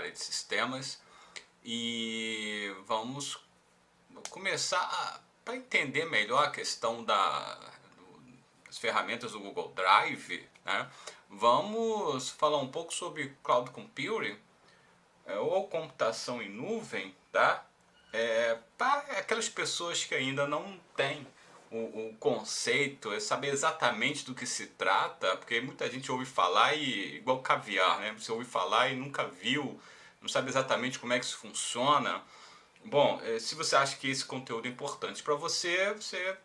área de sistemas e vamos começar para entender melhor a questão das ferramentas do Google Drive, né? Vamos falar um pouco sobre Cloud Computing, ou computação em nuvem, tá? Para aquelas pessoas que ainda não têm o conceito, saber exatamente do que se trata, porque muita gente ouve falar e igual caviar, né? Você ouve falar e nunca viu, não sabe exatamente como é que isso funciona. Bom, se você acha que esse conteúdo é importante para você, você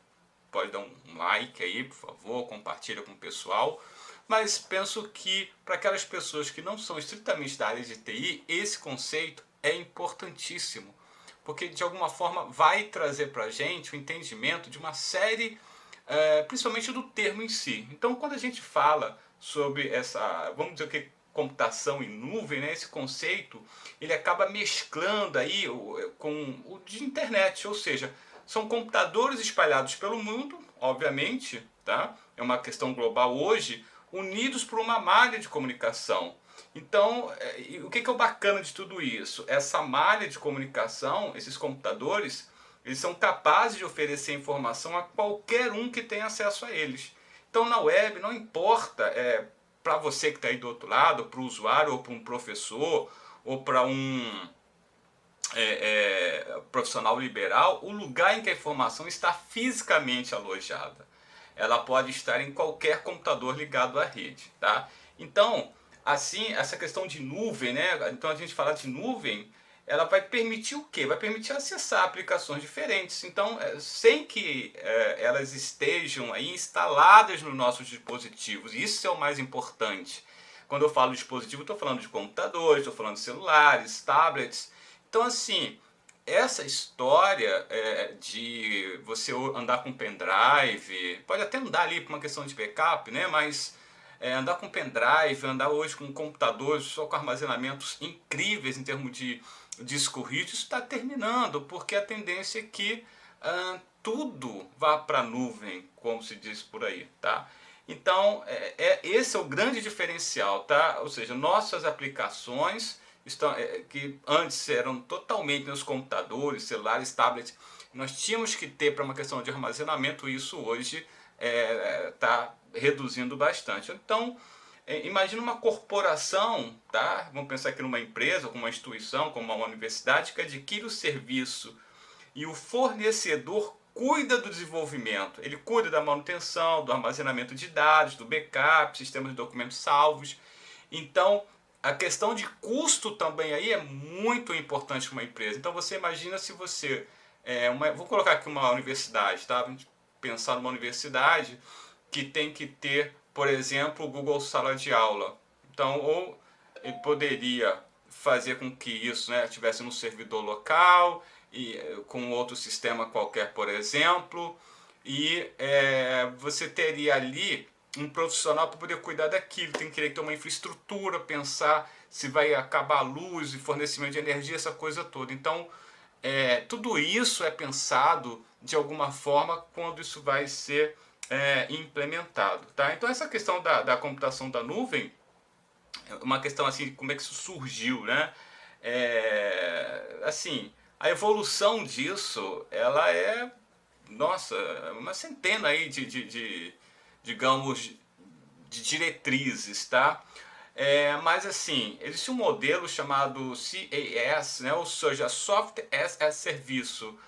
pode dar um like aí, por favor, compartilha com o pessoal. Mas penso que para aquelas pessoas que não são estritamente da área de TI, esse conceito é importantíssimo, porque de alguma forma vai trazer para a gente o entendimento de uma série, principalmente do termo em si. Então, quando a gente fala sobre essa, vamos dizer o que, computação em nuvem, né, esse conceito, ele acaba mesclando aí com o de internet, ou seja, são computadores espalhados pelo mundo, obviamente, tá? É uma questão global hoje, unidos por uma malha de comunicação. Então, o que é o bacana de tudo isso? Essa malha de comunicação, esses computadores, eles são capazes de oferecer informação a qualquer um que tenha acesso a eles. Então, na web, não importa para você que está aí do outro lado, para o usuário, ou para um professor, ou para um profissional liberal, o lugar em que a informação está fisicamente alojada. Ela pode estar em qualquer computador ligado à rede, tá? Então, assim, essa questão de nuvem, né? Então a gente fala de nuvem, ela vai permitir o quê? Vai permitir acessar aplicações diferentes. Então, sem que elas estejam aí instaladas nos nossos dispositivos. Isso é o mais importante. Quando eu falo dispositivo, estou falando de computadores, estou falando de celulares, tablets. Então, assim, essa história de você andar com pendrive, pode até andar ali por uma questão de backup, né? Mas andar com pendrive, andar hoje com computadores só com armazenamentos incríveis em termos de disco rígido, isso está terminando, porque a tendência é que tudo vá para a nuvem, como se diz por aí, tá? Então, esse é o grande diferencial, tá? Ou seja, nossas aplicações estão, que antes eram totalmente nos computadores, celulares, tablets, nós tínhamos que ter para uma questão de armazenamento, isso hoje está reduzindo bastante. Então, imagina uma corporação, tá? Vamos pensar aqui numa empresa, como uma instituição, como uma universidade, que adquire o serviço e o fornecedor cuida do desenvolvimento, ele cuida da manutenção, do armazenamento de dados, do backup, sistemas de documentos salvos. Então, a questão de custo também aí é muito importante para uma empresa. Então, você imagina se você... vou colocar aqui uma universidade, tá? Vamos pensar numa universidade que tem que ter, por exemplo, o Google Sala de Aula. Então, ou ele poderia fazer com que isso, né, tivesse no servidor local, e com outro sistema qualquer, por exemplo, e você teria ali um profissional para poder cuidar daquilo, tem que ter uma infraestrutura, pensar se vai acabar a luz e fornecimento de energia, essa coisa toda. Então, tudo isso é pensado de alguma forma quando isso vai ser implementado. Tá? Então, essa questão da computação da nuvem, uma questão assim, como é que isso surgiu, né? Assim, a evolução disso, ela nossa, uma centena aí digamos, de diretrizes, tá? Mas assim, existe um modelo chamado CAS, né? Ou seja, Software as a Serviço,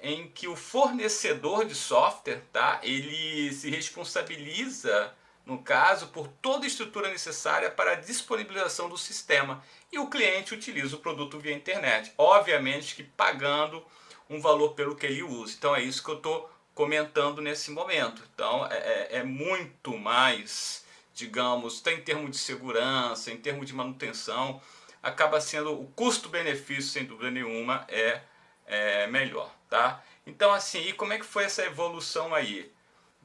em que o fornecedor de software, tá? Ele se responsabiliza, no caso, por toda a estrutura necessária para a disponibilização do sistema e o cliente utiliza o produto via internet, obviamente que pagando um valor pelo que ele usa. Então é isso que eu estou comentando nesse momento. Então é muito mais, digamos, em termos de segurança, em termos de manutenção, acaba sendo o custo-benefício, sem dúvida nenhuma, melhor, tá? Então assim, e como é que foi essa evolução aí?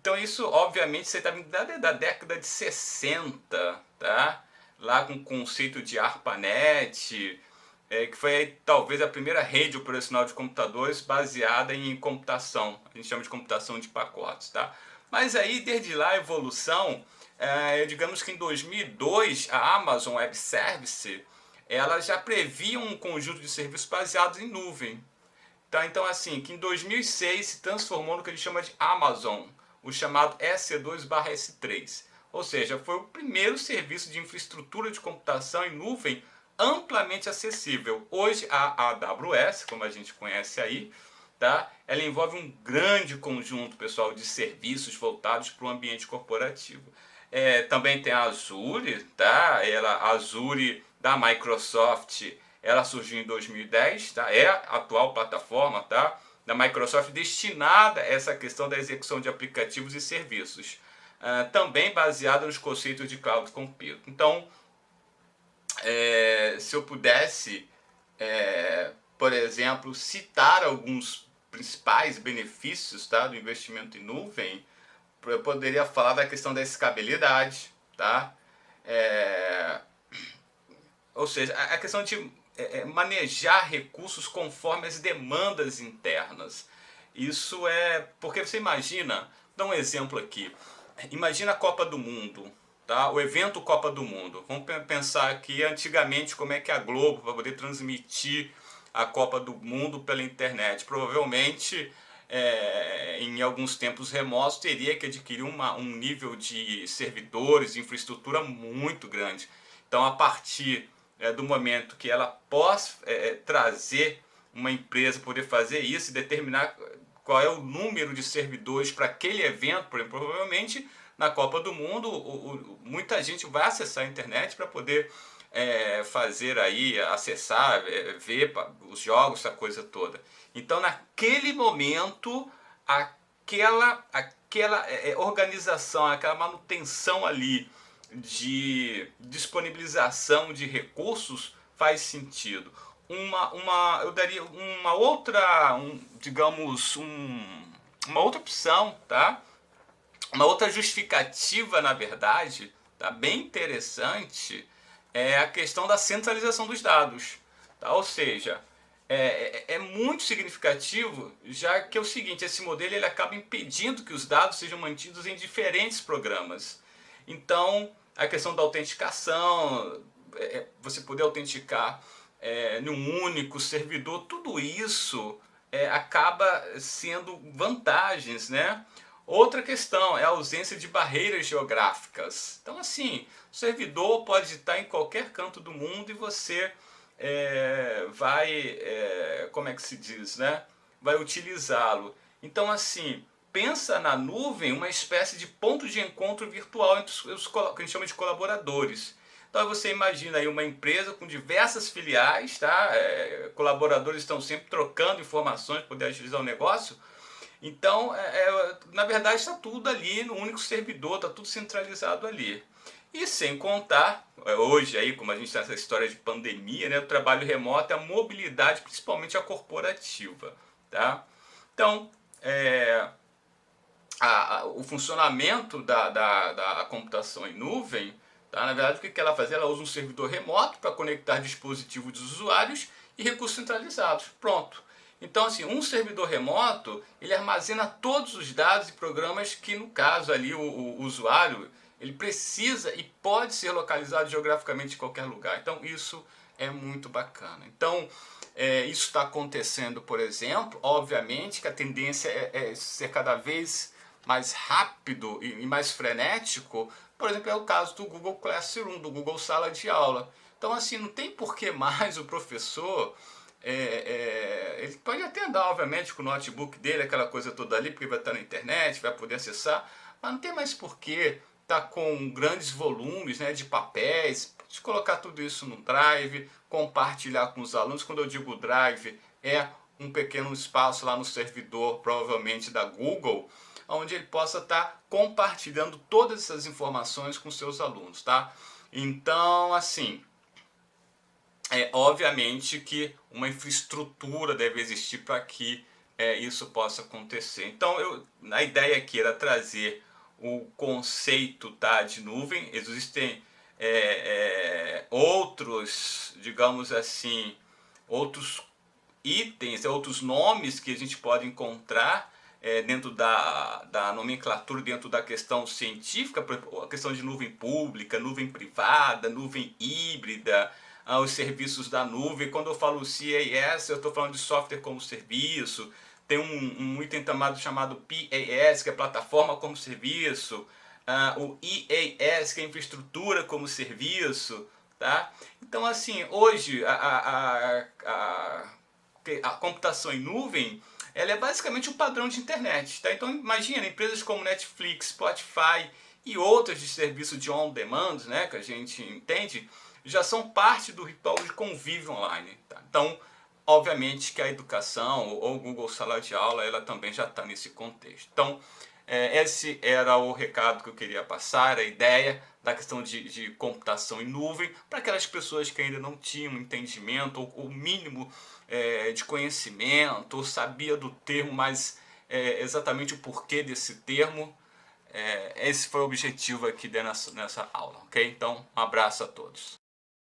Então isso, obviamente, você está vindo da década de 60, tá? Lá com o conceito de ARPANET, que foi talvez a primeira rede operacional de computadores baseada em computação. A gente chama de computação de pacotes, tá? Mas aí, desde lá, a evolução, digamos que em 2002, a Amazon Web Service, ela já previa um conjunto de serviços baseados em nuvem. Tá? Então, assim, que em 2006 se transformou no que a gente chama de Amazon, o chamado EC2/S3. Ou seja, foi o primeiro serviço de infraestrutura de computação em nuvem amplamente acessível. Hoje a AWS, como a gente conhece aí, tá? Ela envolve um grande conjunto, pessoal, de serviços voltados para o ambiente corporativo. Também tem a Azure, tá? A Azure da Microsoft, ela surgiu em 2010, tá? É a atual plataforma, tá? Da Microsoft destinada a essa questão da execução de aplicativos e serviços, também baseada nos conceitos de cloud computing. Então, se eu pudesse, por exemplo, citar alguns principais benefícios, tá, do investimento em nuvem, eu poderia falar da questão da escalabilidade, tá? Ou seja, a questão de manejar recursos conforme as demandas internas. Isso é porque você imagina, vou dar um exemplo aqui. Imagina a Copa do Mundo, tá? O evento Copa do Mundo. Vamos pensar aqui antigamente como é que a Globo vai poder transmitir a Copa do Mundo pela internet. Provavelmente, em alguns tempos remotos, teria que adquirir um nível de servidores, de infraestrutura muito grande. Então, a partir do momento que ela possa trazer uma empresa poder fazer isso e determinar qual é o número de servidores para aquele evento, por exemplo, provavelmente na Copa do Mundo muita gente vai acessar a internet para poder fazer aí, acessar, ver os jogos, essa coisa toda. Então naquele momento aquela organização, aquela manutenção ali de disponibilização de recursos faz sentido. Eu daria uma outra, uma outra opção, tá? Uma outra justificativa, na verdade, tá? Bem interessante, é a questão da centralização dos dados. Tá? Ou seja, é muito significativo, já que é o seguinte, esse modelo ele acaba impedindo que os dados sejam mantidos em diferentes programas. Então, a questão da autenticação, você poder autenticar num único servidor, tudo isso acaba sendo vantagens, né? Outra questão é a ausência de barreiras geográficas. Então, assim, o servidor pode estar em qualquer canto do mundo e você vai, como é que se diz, né? Vai utilizá-lo. Então, assim, pensa na nuvem uma espécie de ponto de encontro virtual entre os que a gente chama de colaboradores. Então você imagina aí uma empresa com diversas filiais, tá? Colaboradores estão sempre trocando informações para poder agilizar o negócio. Então, na verdade, está tudo ali no único servidor, está tudo centralizado ali. E sem contar, hoje aí, como a gente está nessa história de pandemia, né, o trabalho remoto, a mobilidade, principalmente a corporativa, tá? Então, o funcionamento da computação em nuvem, tá? Na verdade, o que ela faz? Ela usa um servidor remoto para conectar dispositivos dos usuários e recursos centralizados. Pronto. Então, assim, um servidor remoto, ele armazena todos os dados e programas que, no caso ali, o usuário, ele precisa e pode ser localizado geograficamente em qualquer lugar. Então, isso é muito bacana. Então, isso está acontecendo, por exemplo, obviamente que a tendência é ser cada vez mais rápido e mais frenético. Por exemplo, é o caso do Google Classroom, do Google Sala de Aula. Então, assim, não tem por que mais o professor... ele pode até andar, obviamente, com o notebook dele, aquela coisa toda ali, porque vai estar na internet, vai poder acessar, mas não tem mais porquê estar com grandes volumes, né, de papéis, de colocar tudo isso no Drive, compartilhar com os alunos. Quando eu digo Drive, é um pequeno espaço lá no servidor, provavelmente da Google, onde ele possa estar compartilhando todas essas informações com seus alunos, tá? Então, assim... obviamente que uma infraestrutura deve existir para que isso possa acontecer. Então, a ideia aqui era trazer o conceito, tá, de nuvem. Existem outros, digamos assim, outros itens, outros nomes que a gente pode encontrar dentro da nomenclatura, dentro da questão científica, a questão de nuvem pública, nuvem privada, nuvem híbrida, os serviços da nuvem. Quando eu falo CaaS, eu estou falando de software como serviço. Tem um item chamado PaaS, que é plataforma como serviço. O IaaS, que é infraestrutura como serviço. Tá? Então, assim, hoje a computação em nuvem, ela é basicamente um padrão de internet. Tá? Então, imagina, empresas como Netflix, Spotify e outras de serviço de on-demand, né, que a gente entende, já são parte do ritual de convívio online. Tá? Então, obviamente que a educação ou o Google Sala de Aula, ela também já está nesse contexto. Então, esse era o recado que eu queria passar, a ideia da questão de computação em nuvem, para aquelas pessoas que ainda não tinham entendimento ou o mínimo de conhecimento, ou sabia do termo, mas exatamente o porquê desse termo. Esse foi o objetivo aqui nessa aula, ok? Então, um abraço a todos.